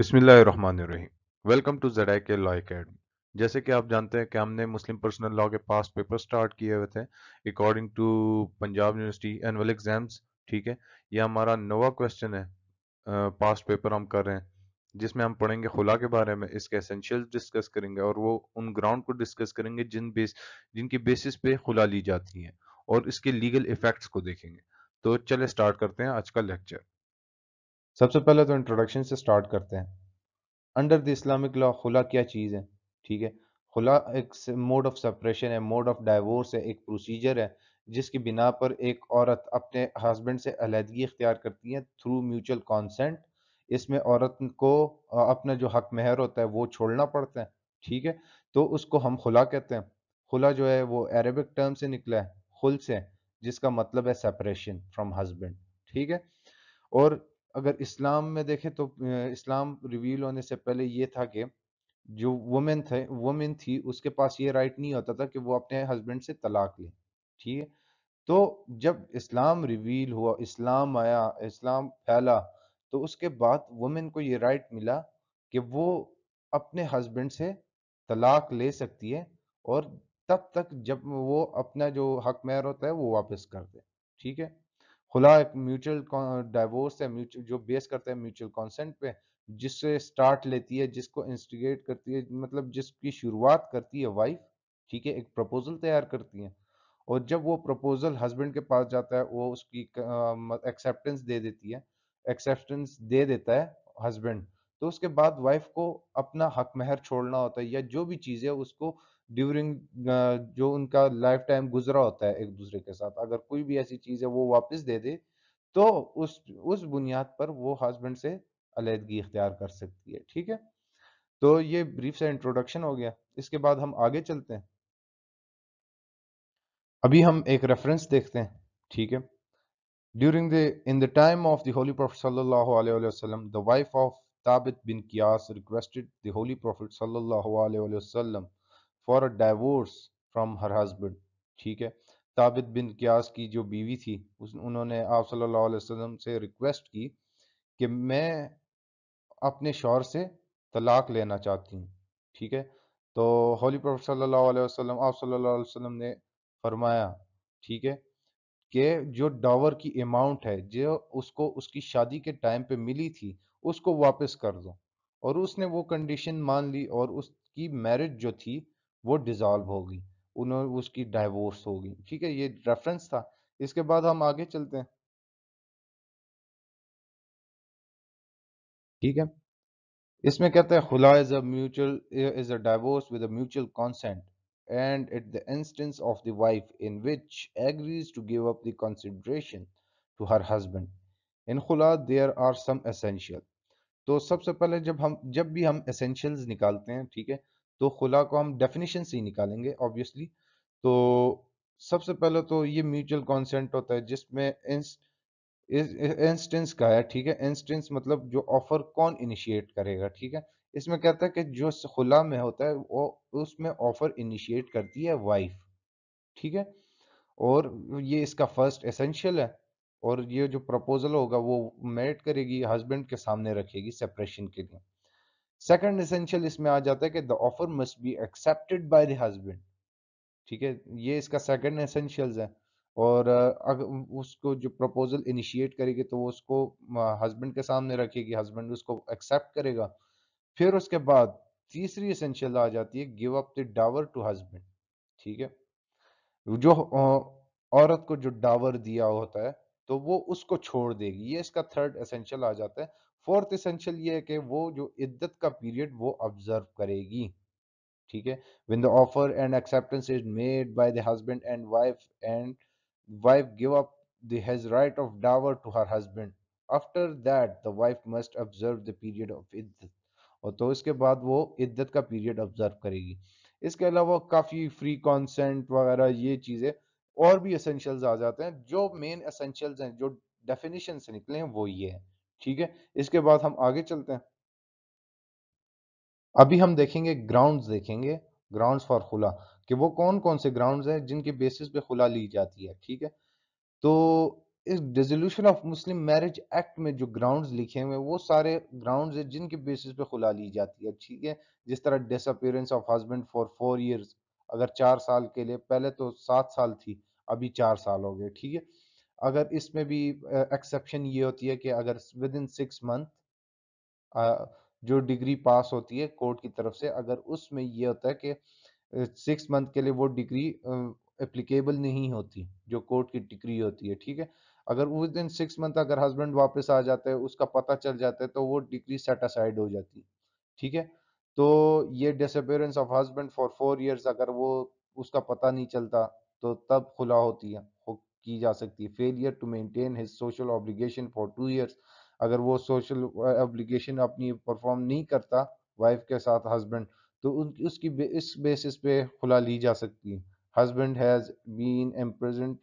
بسم اللہ الرحمن الرحیم۔ ویلکم ٹو زیڈ آئی کے لا اکیڈمی۔ جیسے کہ آپ جانتے ہیں کہ ہم نے مسلم پرسنل لا کے پاس پیپر سٹارٹ کیے ہوئے تھے according to Punjab university annual exams, ٹھیک ہے۔ یہ ہمارا نوا کوشچن ہے، پاسٹ پیپر ہم کر رہے ہیں جس میں ہم پڑھیں گے خلا کے بارے میں، اس کے اسینشیل ڈسکس کریں گے اور وہ ان گراؤنڈ کو ڈسکس کریں گے جن کی بیسس پہ خلا لی جاتی ہے اور اس کے لیگل ایفیکٹس کو دیکھیں گے۔ تو چلے سٹارٹ کرتے ہیں آج کا لیکچر۔ سب سے پہلے تو انٹروڈکشن سے سٹارٹ کرتے ہیں۔ انڈر دی اسلامک لا خلا کیا چیز ہے؟ ٹھیک ہے، خلا ایک موڈ آف سپریشن ہے، موڈ آف ڈائیورس ہے، ایک پروسیجر ہے جس کی بنا پر ایک عورت اپنے ہسبینڈ سے علیحدگی اختیار کرتی ہے تھرو میوچل کانسینٹ۔ اس میں عورت کو اپنا جو حق مہر ہوتا ہے وہ چھوڑنا پڑتا ہے، ٹھیک ہے۔ تو اس کو ہم خلا کہتے ہیں۔ خلا جو ہے وہ عربک ٹرم سے نکلا ہے، خل سے، جس کا مطلب ہے سپریشن فرام ہسبینڈ، ٹھیک ہے۔ اور اگر اسلام میں دیکھیں تو اسلام ریویل ہونے سے پہلے یہ تھا کہ جو وومن تھی اس کے پاس یہ رائٹ نہیں ہوتا تھا کہ وہ اپنے ہسبینڈ سے طلاق لے، ٹھیک ہے۔ تو جب اسلام ریویل ہوا، اسلام آیا، اسلام پھیلا، تو اس کے بعد وومن کو یہ رائٹ ملا کہ وہ اپنے ہسبینڈ سے طلاق لے سکتی ہے، اور تب تک جب وہ اپنا جو حق مہر ہوتا ہے وہ واپس کر دے، ٹھیک ہے۔ خلا ایک میوچل ڈائیورس ہے جو بیس کرتا ہے میوچل کانسنٹ پہ، جس سے سٹارٹ لیتی ہے، جس کو انسٹیگیٹ کرتی ہے، مطلب جس کی شروعات کرتی ہے وائف، ٹھیک ہے، ایک پروپوزل تیار کرتی ہے، اور جب وہ پروپوزل ہسبینڈ کے پاس جاتا ہے وہ اس کی ایکسیپٹنس دے دیتی ہے، ایکسیپٹنس دے دیتا ہے ہسبینڈ، تو اس کے بعد وائف کو اپنا حق مہر چھوڑنا ہوتا ہے، یا جو بھی چیز ہے اس کو ڈیورنگ جو ان کا لائف ٹائم گزرا ہوتا ہے ایک دوسرے کے ساتھ، اگر کوئی بھی ایسی چیز ہے وہ واپس دے دے تو اس بنیاد پر وہ ہسبینڈ سے علیحدگی اختیار کر سکتی ہے، ٹھیک ہے۔ تو یہ بریف سے انٹروڈکشن ہو گیا، اس کے بعد ہم آگے چلتے ہیں۔ ابھی ہم ایک ریفرنس دیکھتے ہیں، ٹھیک ہے۔ In the time of the Holy Prophet sallallahu alaihi wasallam, the wife of Thabit bin Qiyas requested the Holy Prophet sallallahu alaihi wasallam for a divorce from her husband، ٹھیک ہے۔ ثابت بن قیاس کی جو بیوی تھی انہوں نے آپ صلی اللہ علیہ وسلم سے ریکویسٹ کی کہ میں اپنے شوہر سے طلاق لینا چاہتی ہوں، ٹھیک ہے۔ تو ہولی پروفیٹ صلی اللہ علیہ وسلم، آپ صلی اللہ علیہ وسلم نے فرمایا، ٹھیک ہے، کہ جو ڈاور کی اماؤنٹ ہے جو اس کو اس کی شادی کے ٹائم پہ ملی تھی اس کو واپس کر دو، اور اس نے وہ کنڈیشن مان لی، اور اس کی میرج جو تھی وہ ڈیزالو ہو گئی، اس کی ڈائیورس ہو گئی، ٹھیک ہے۔ یہ ریفرنس تھا۔ اس کے بعد ہم آگے چلتے ہیں، ٹھیک ہے۔ اس میں کہتا ہے خلا is a divorce with a mutual consent and at the instance of the wife in which agrees to give up the consideration to her husband. In خلا there are some essential. تو سب سے پہلے جب بھی ہم essentials نکالتے ہیں، ٹھیک ہے، تو خلا کو ہم ڈیفینیشن سے ہی نکالیں گے obviously۔ تو سب سے پہلے تو یہ میوچل کانسینٹ ہوتا ہے جس میں انسٹنس کا ہے، ٹھیک ہے۔ انسٹنس مطلب جو آفر کون انیشیٹ کرے گا، ٹھیک ہے۔ اس میں کہتا ہے کہ جو خلا میں ہوتا ہے وہ اس میں آفر انیشیٹ کرتی ہے وائف، ٹھیک ہے، اور یہ اس کا فرسٹ ایسنشل ہے، اور یہ جو پروپوزل ہوگا وہ میرٹ کرے گی، ہسبینڈ کے سامنے رکھے گی سپریشن کے لیے۔ سیکنڈ ایسنشل اس میں آ جاتا ہے کہ the offer must be accepted by the husband، ٹھیک ہے، یہ اس کا سیکنڈ ایسنشیلز ہے، اور اگر اس کو جو پروپوزل انیشیٹ کرے گی تو وہ اس کو ہسبینڈ کے سامنے رکھے گی، ہسبینڈ اس کو ایکسیپٹ کرے گا۔ پھر اس کے بعد تیسری ایسنشیل آ جاتی ہے give up the dower to husband, ٹھیک ہے۔ جو عورت کو جو ڈاور دیا ہوتا ہے تو وہ اس کو چھوڑ دے گی، یہ اس کا تھرڈ ایسنشیل آ جاتا ہے۔ فورتھ ایسنشیل یہ ہے کہ وہ جو عدت کا پیریڈ وہ آبزرو کرے گی، ٹھیک ہے۔ when the offer and acceptance is made by the husband and wife give up his right of dower to her husband, after that the wife must observe the period of iddat، اور تو اس کے بعد وہ عدت کا period observe کرے گی۔ اس کے علاوہ کافی فری کانسینٹ وغیرہ یہ چیزیں اور بھی اسینشیلز آ جاتے ہیں، جو مین اسینشیلز ہیں جو ڈیفینیشن سے نکلے ہیں وہ یہ ہیں، ٹھیک ہے۔ اس کے بعد ہم آگے چلتے ہیں۔ ابھی ہم دیکھیں گے گراؤنڈز فار خلا، کہ وہ کون کون سے گراؤنڈز ہیں جن کے بیسس پہ خلا لی جاتی ہے، ٹھیک ہے۔ تو اس dissolution of Muslim marriage act میں جو گراؤنڈز لکھے ہوئے وہ سارے گراؤنڈز ہیں جن کے بیسس پہ خلا لی جاتی ہے، ٹھیک ہے. جس طرح disappearance of husband for 4 years, اگر 4 سال کے لیے، پہلے تو 7 سال تھی، ابھی 4 سال ہو گئے، ٹھیک ہے. اگر اس میں بھی ایکسیپشن یہ ہوتی ہے کہ اگر ود ان 6 منتھ جو ڈگری پاس ہوتی ہے کورٹ کی طرف سے، اگر اس میں یہ ہوتا ہے کہ 6 منتھ کے لیے وہ ڈگری اپلیکیبل نہیں ہوتی جو کورٹ کی ڈگری ہوتی ہے، ٹھیک ہے. اگر ود ان 6 منتھ اگر ہسبینڈ واپس آ جاتا ہے، اس کا پتہ چل جاتا ہے، تو وہ ڈگری سیٹ اسائڈ ہو جاتی ہے، ٹھیک ہے. تو یہ disappearance of husband for 4 years, اگر وہ اس کا پتہ نہیں چلتا تو تب خلا ہوتی ہے، کی جا سکتی ہے. Failure to maintain his social obligation for 2 years, اگر وہ سوشل obligation اپنی پرفارم نہیں کرتا وائف کے ساتھ ہسبینڈ، تو اس کی اس بیسس پہ خلا لی جا سکتی ہے. Husband has been imprisoned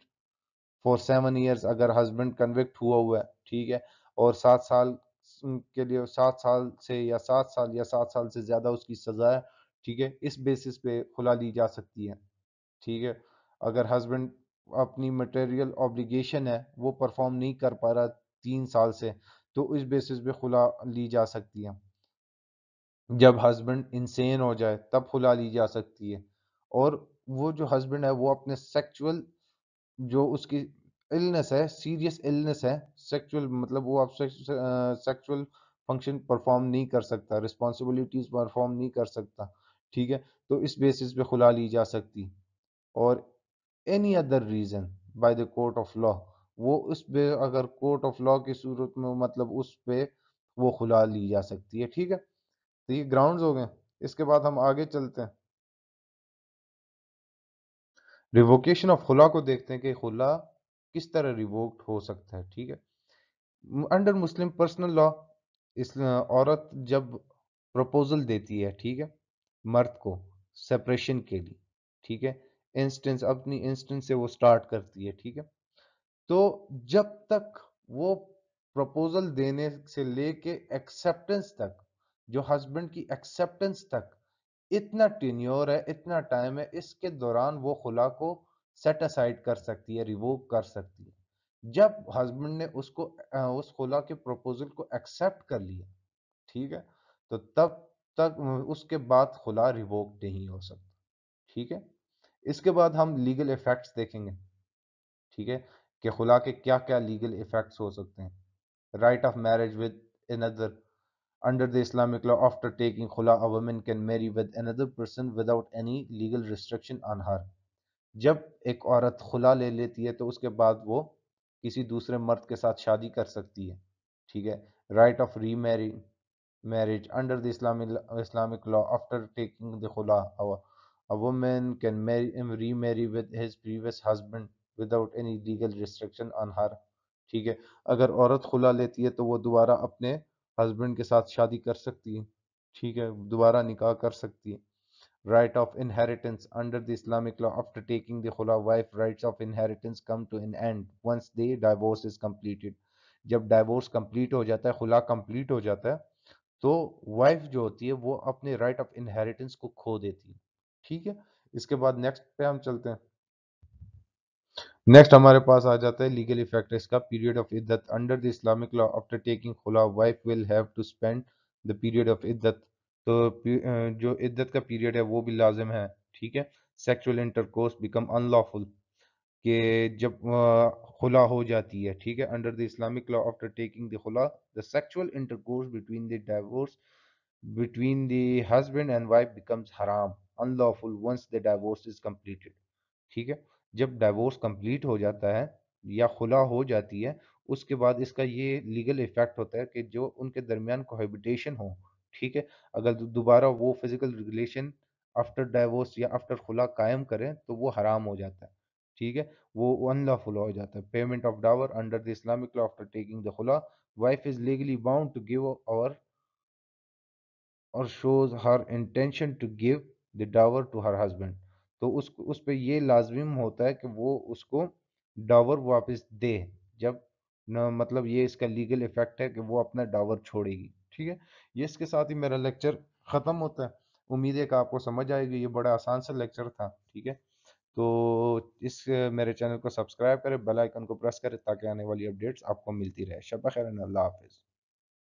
for 7 years, اگر ہسبینڈ کنوکٹ ہوا ہے، ٹھیک ہے، اور 7 سال کے لیے، 7 سال سے یا 7 سال یا 7 سال سے زیادہ اس کی سزا ہے، ٹھیک ہے، اس بیسس پہ خلا لی جا سکتی ہے، ٹھیک ہے. اگر ہسبینڈ اپنی مٹیریل obligation ہے وہ پرفارم نہیں کر پا رہا 3 سال سے، تو اس بیسس پہ خلا لی جا سکتی ہے. جب ہسبینڈ انسین ہو جائے تب خلا لی جا سکتی ہے. اور وہ جو ہسبینڈ ہے وہ اپنے سیکچول، جو اس کی النس ہے، سیریس النس ہے، سیکچول مطلب وہ اب سیکچول فنکشن پرفارم نہیں کر سکتا، رسپانسبلٹیز پرفارم نہیں کر سکتا، ٹھیک ہے، تو اس بیسس پہ خلا لی جا سکتی. اور any other reason by the court of law, وہ اس پہ اگر کورٹ آف لا کی صورت میں مطلب اس پہ وہ خلا لی جا سکتی ہے، ٹھیک ہے. تو یہ گراؤنڈز ہو گئے. اس کے بعد ہم آگے چلتے ہیں، ریووکیشن آف خلا کو دیکھتے ہیں کہ خلا کس طرح ریووکڈ ہو سکتا ہے، ٹھیک ہے. انڈر مسلم پرسنل لا، اس عورت جب پروپوزل دیتی ہے، ٹھیک ہے، مرد کو سپریشن کے لیے، ٹھیک ہے، انسٹنس اپنی انسٹنس سے وہ سٹارٹ کرتی ہے، ٹھیک ہے. تو جب تک وہ پروپوزل دینے سے لے کے ایکسیپٹنس تک، جو ہسبینڈ کی ایکسیپٹنس تک اتنا ٹینیور ہے، اتنا ٹائم ہے، اس کے دوران وہ خلا کو سیٹ اسائڈ کر سکتی ہے، ریووک کر سکتی ہے. جب ہسبینڈ نے اس کو اس خلا کے پروپوزل کو ایکسیپٹ کر لیا، ٹھیک ہے، تو تب تک اس کے بعد خلا ریووک نہیں ہو سکتا، ٹھیک ہے. اس کے بعد ہم لیگل ایفیکٹس دیکھیں گے، ٹھیک ہے، کہ خلا کے کیا کیا لیگل ایفیکٹس ہو سکتے ہیں. Right of marriage with another under the Islamic law, after taking khula a woman can marry with another person without any legal restriction on her. جب ایک عورت خلا لے لیتی ہے تو اس کے بعد وہ کسی دوسرے مرد کے ساتھ شادی کر سکتی ہے، ٹھیک ہے. Right of re marriage under the Islamic law, after taking the khula, a woman can remarry with his previous husband without any legal restriction on her. ٹھیک ہے، اگر عورت خلا لیتی ہے تو وہ دوبارہ اپنے ہسبینڈ کے ساتھ شادی کر سکتی ہے، ٹھیک ہے، دوبارہ نکاح کر سکتی ہے. Right of inheritance under the Islamic law, after taking the khula, wife rights of inheritance come to an end once the divorce is completed. جب ڈائیورس کمپلیٹ ہو جاتا ہے، خلا کمپلیٹ ہو جاتا ہے، تو وائف جو ہوتی ہے وہ اپنے رائٹ آف انہیریٹنس کو کھو دیتی ہے، ٹھیک ہے. اس کے بعد نیکسٹ پہ ہم چلتے ہیں. نیکسٹ ہمارے پاس آ جاتا ہے لیگل ایفیکٹ اس کا، پیریڈ آف عدت. Under the Islamic law, after taking خلا، wife will have to spend the period of عدت. تو جو عدت کا پیریڈ ہے وہ بھی لازم ہے، ٹھیک ہے. Sexual intercourse become unlawful, کہ جب خلا ہو جاتی ہے، ٹھیک ہے. Under the Islamic law, after taking the خلا، the sexual intercourse between the divorce between the husband and wife becomes haram, unlawful once the divorce is completed. ٹھیک ہے، جب ڈائیورس کمپلیٹ ہو جاتا ہے یا خلا ہو جاتی ہے، اس کے بعد اس کا یہ لیگل ایفیکٹ ہوتا ہے کہ جو ان کے درمیان کوہیبیٹیشن ہو، ٹھیک ہے، اگر دوبارہ وہ فزیکل ریلیشن آفٹر ڈائیورس یا آفٹر خلا قائم کریں تو وہ حرام ہو جاتا ہے، ٹھیک ہے، وہ ان لافل ہو جاتا ہے. Payment of dower under the Islamic law, after taking the خلا، wife is legally bound to give اور shows her intention to give the dower to her husband. تو اس پہ یہ لازم ہوتا ہے کہ وہ اس کو ڈاور واپس دے، جب مطلب یہ اس کا لیگل ایفیکٹ ہے کہ وہ اپنا ڈاور چھوڑے گی، ٹھیک ہے. یہ اس کے ساتھ ہی میرا لیکچر ختم ہوتا ہے. امید ہے کہ آپ کو سمجھ آئے گی، یہ بڑا آسان سا لیکچر تھا، ٹھیک ہے. تو اس میرے چینل کو سبسکرائب کریں، بیل آئیکن کو پریس کریں تاکہ آنے والی اپڈیٹس آپ کو ملتی رہے. شب بخیر، اللہ حافظ.